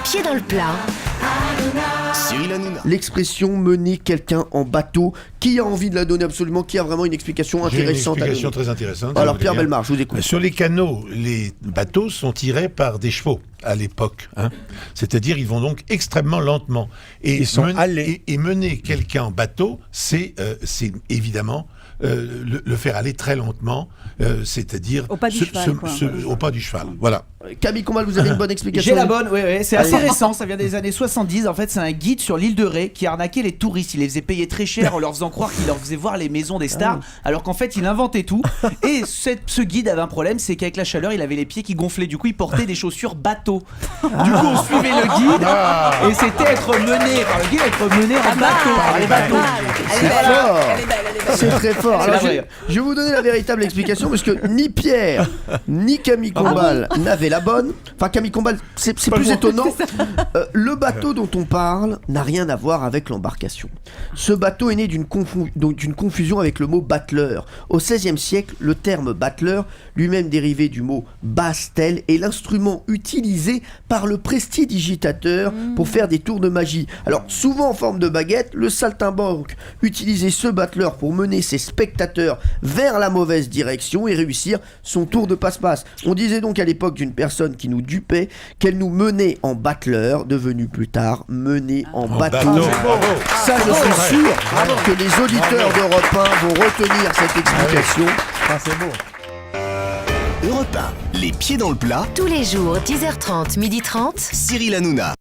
pieds dans le plat. Cyril Hanouna. L'expression mener quelqu'un en bateau, qui a envie de la donner absolument, qui a vraiment une explication J'ai une intéressante explication à donner. très intéressante. Alors Pierre Bellemare, je vous écoute. Sur les canaux, les bateaux sont tirés par des chevaux à l'époque. C'est-à-dire, ils vont donc extrêmement lentement. Et Ils sont allés. Et mener quelqu'un en bateau, c'est évidemment le faire aller très lentement, c'est-à-dire Au pas du cheval, quoi. au pas du cheval. Voilà. Camille Combal, vous avez une bonne explication? J'ai la bonne, oui, c'est assez récent, ça vient des années 70. En fait, c'est un guide sur l'île de Ré qui arnaquait les touristes. Il les faisait payer très cher en leur faisant croire qu'il leur faisait voir les maisons des stars, alors qu'en fait, il inventait tout. Et ce guide avait un problème, c'est qu'avec la chaleur, il avait les pieds qui gonflaient. Du coup, il portait des chaussures bateau. Du coup, on suivait le guide et c'était être mené par le guide, être mené en bateau par les bateaux. C'est fort. C'est très fort. C'est Alors, la vraie. je vais vous donner la véritable explication parce que ni Pierre ni Camille Combal n'avaient la bonne. Enfin, Camille Combal, c'est plus étonnant. Le bateau dont on parle n'a rien à voir avec l'embarcation. Ce bateau est né d'une confusion avec le mot battleur. Au XVIe siècle, le terme battleur, lui-même dérivé du mot bastel, est l'instrument utilisé par le prestidigitateur pour faire des tours de magie. Alors, souvent en forme de baguette, le saltimbanque utilisait ce battleur pour mener ses spectateurs vers la mauvaise direction et réussir son tour de passe-passe. On disait donc à l'époque d'une personne qui nous dupait qu'elle nous menait en battleur, devenu plus tard mené en bateau. Ça, je suis sûr que les auditeurs d'Europe 1 vont retenir cette explication. C'est beau. Europe 1, les pieds dans le plat. Tous les jours, 10h30, 12h30. Cyril Hanouna.